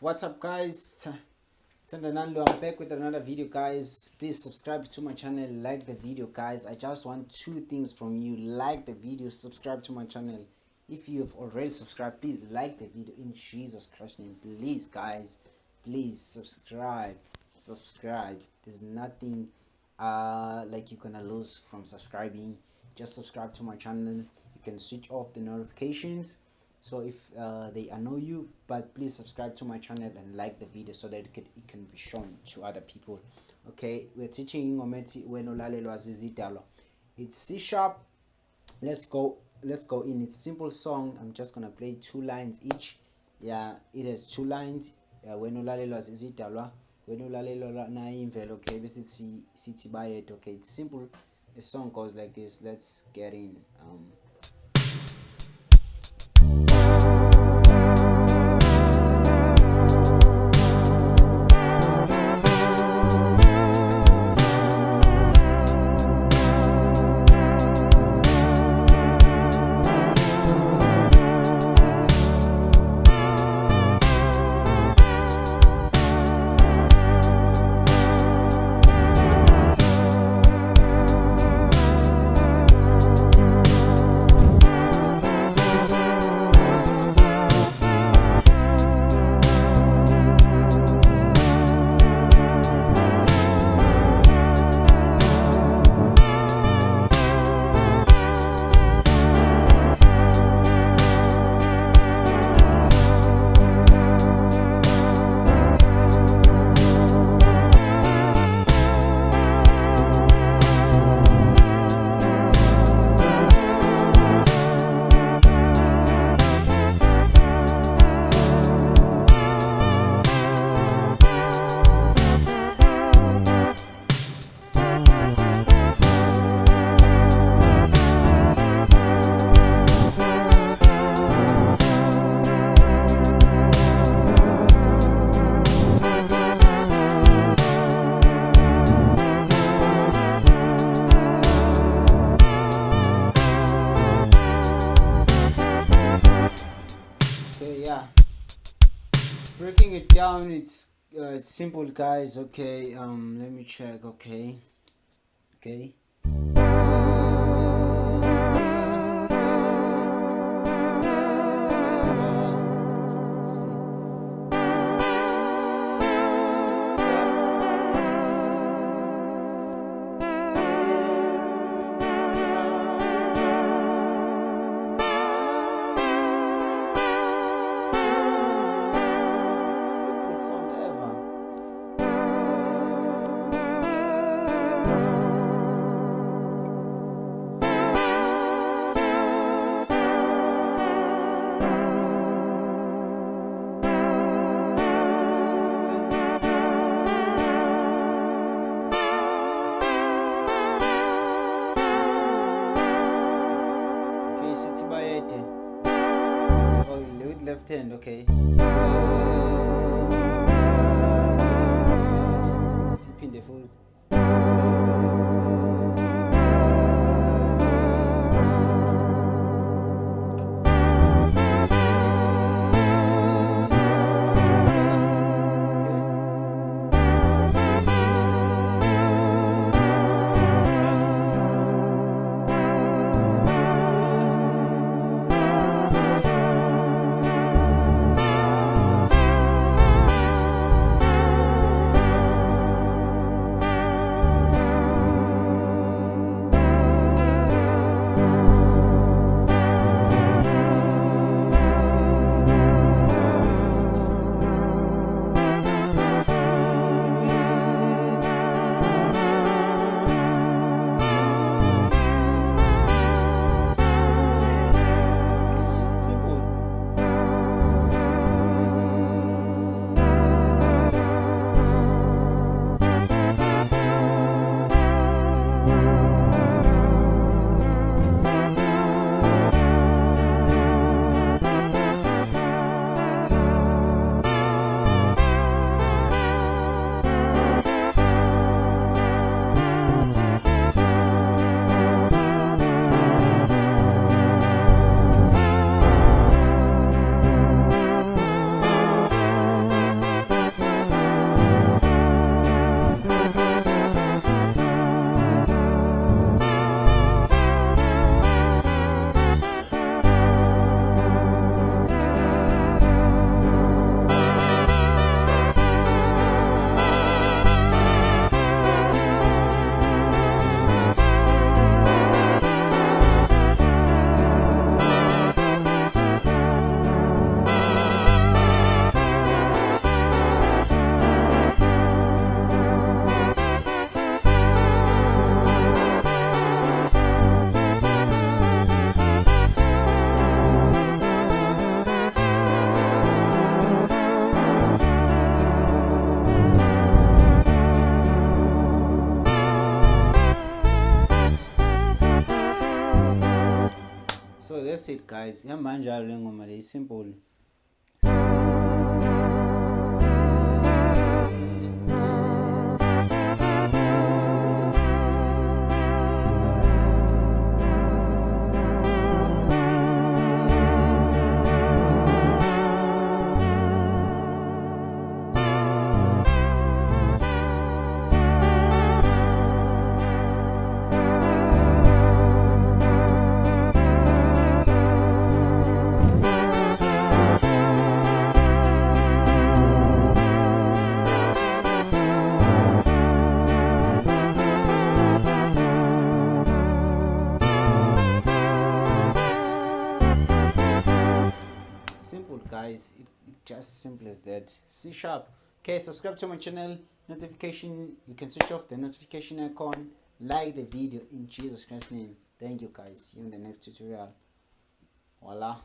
What's up, guys? Tandanando, I'm back with another video, guys. Please subscribe to my channel, like the video, guys. I just want two things from you: like the video, subscribe to my channel. If you have already subscribed, please like the video in Jesus Christ's name. Please, guys, please subscribe. There's nothing like you're gonna lose from subscribing. Just subscribe to my channel. You can switch off the notifications so if they annoy you, but please subscribe to my channel and like the video so that it can be shown to other people. Okay, we're teaching Ngometi Wena Olalelwa Zizidalwa. It's C sharp. Let's go in. It's simple song. I'm just gonna play 2 lines each. Yeah, it has 2 lines. Wena Olalelwa Zizidalwa, Wena Olalelwa na imvelo. Okay, bese sithi bayethu. Okay, it's simple. The song goes like this. Let's get in. Breaking it down, it's simple, guys. Okay, let me check. Okay. Oh, with left hand, okay. Siphinde futhi. that's it guys. Yamanja le ngoma le simple. Simple guys, it just simple as that. C#. Okay, subscribe to my channel, notification, you can switch off the notification icon, like the video in Jesus Christ's name. Thank you guys. See you in the next tutorial. Voila.